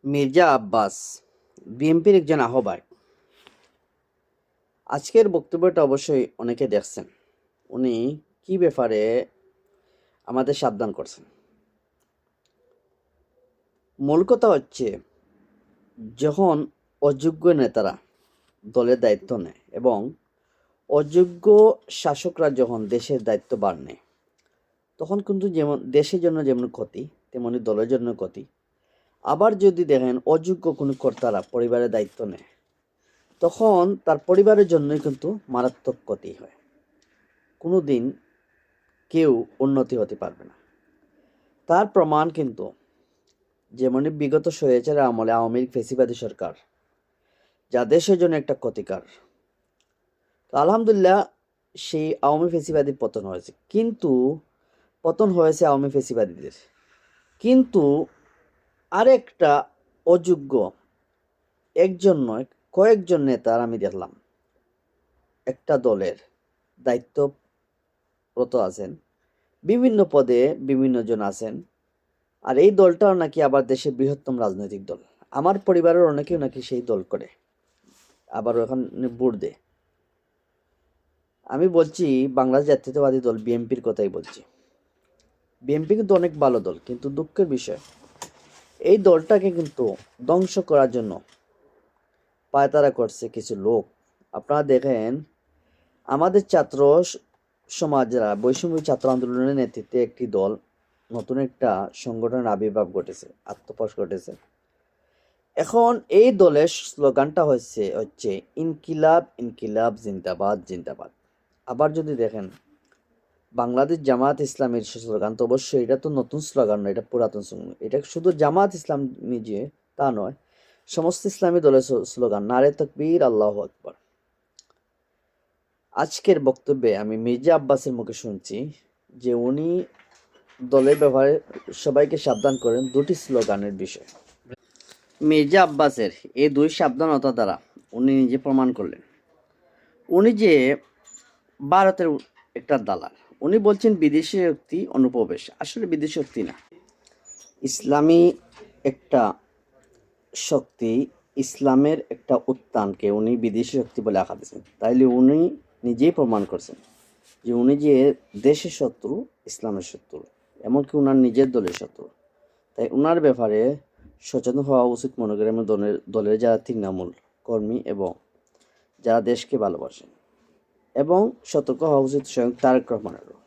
মির্জা আব্বাস বিএনপির একজন আহ্বায়ক। আজকের বক্তব্যটা অবশ্যই অনেকে দেখছেন। উনি কি ব্যাপারে আমাদের সাবধান করছেন। মূল কথা হচ্ছে, যখন অযোগ্য নেতারা দলের দায়িত্ব নেয় এবং অযোগ্য শাসকরা যখন দেশের দায়িত্বভার নেয়, তখন কিন্তু যেমন দেশের জন্য যেমন ক্ষতি, তেমনি দলের জন্য ক্ষতি। আবার যদি দেখেন অযোগ্য কোনো কর্তারা পরিবারের দায়িত্ব নেয়, তখন তার পরিবারের জন্যই কিন্তু মারাত্মক ক্ষতি হয়। কোনো দিন কেউ উন্নতি হতে পারবে না। তার প্রমাণ কিন্তু যেমনি বিগত স্বৈরাচারের আমলে আওয়ামী লীগ ফ্যাসিবাদী সরকার, যা দেশের জন্য একটা ক্ষতিকার। তো আলহামদুলিল্লাহ, সেই আওয়ামী ফ্যাসিবাদী পতন হয়েছে, কিন্তু পতন হয়েছে আওয়ামী ফ্যাসিবাদীদের। কিন্তু আরেকটা অযোগ্য একজন নয়, কয়েকজন নেতার আমি দেখলাম একটা দলের দায়িত্বরত আছেন, বিভিন্ন পদে বিভিন্ন জন আছেন। আর এই দলটাও নাকি আবার দেশের বৃহত্তম রাজনৈতিক দল। আমার পরিবারের অনেকেও নাকি সেই দল করে, আবার ওখানে ভোট দেয়। আমি বলছি বাংলাদেশ জাতীয়তাবাদী দল বিএনপির কথাই বলছি। বিএনপি কিন্তু অনেক ভালো দল, কিন্তু দুঃখের বিষয় এই দলটাকে কিন্তু ধ্বংস করার জন্য পায়তারা করছে কিছু লোক। আপনারা দেখেন, আমাদের ছাত্র সমাজরা বৈষম্য ছাত্র আন্দোলনের নেতৃত্বে একটি দল, নতুন একটা সংগঠনের আবির্ভাব ঘটেছে, আত্মপ্রকাশ ঘটেছে। এখন এই দলের স্লোগানটা হচ্ছে ইনকিলাব ইনকিলাব জিন্দাবাদ জিন্দাবাদ। আবার যদি দেখেন বাংলাদেশ জামায়াত ইসলামের স্লোগান, তো অবশ্যই এটা তো নতুন স্লোগান নয়, এটা পুরাতন স্লোগান। এটা শুধু জামায়াত ইসলাম নিজে তা নয়, সমস্ত ইসলামী দলের স্লোগান নারে তাকবীর আল্লাহু আকবার। আজকের বক্তব্যে আমি মির্জা আব্বাসের মুখে শুনছি যে উনি দলের ব্যাপারে সবাইকে সাবধান করেন দুটি স্লোগানের বিষয়। মির্জা আব্বাসের এই দুই সাবধানতা দ্বারা উনি নিজে প্রমাণ করলেন উনি যে ভারতের একটা দালাল। উনি বলছেন বিদেশি শক্তি অনুপ্রবেশ, আসলে বিদেশি শক্তি না, ইসলামী একটা শক্তি, ইসলামের একটা উত্থানকে উনি বিদেশি শক্তি বলে আখ্যা দিয়েছেন। তাইলে উনি নিজেই প্রমাণ করছেন যে উনি যে দেশের শত্রু, ইসলামের শত্রু, এমনকি ওনার নিজের দলের শত্রু। তাই ওনার ব্যাপারে সচেতন হওয়া উচিত মনে করি আমি দলের যারা তৃণমূল কর্মী এবং যারা দেশকে ভালোবাসেন, এবং সতর্ক হওয়া উচিত স্বয়ং তারেক রহমানেরও।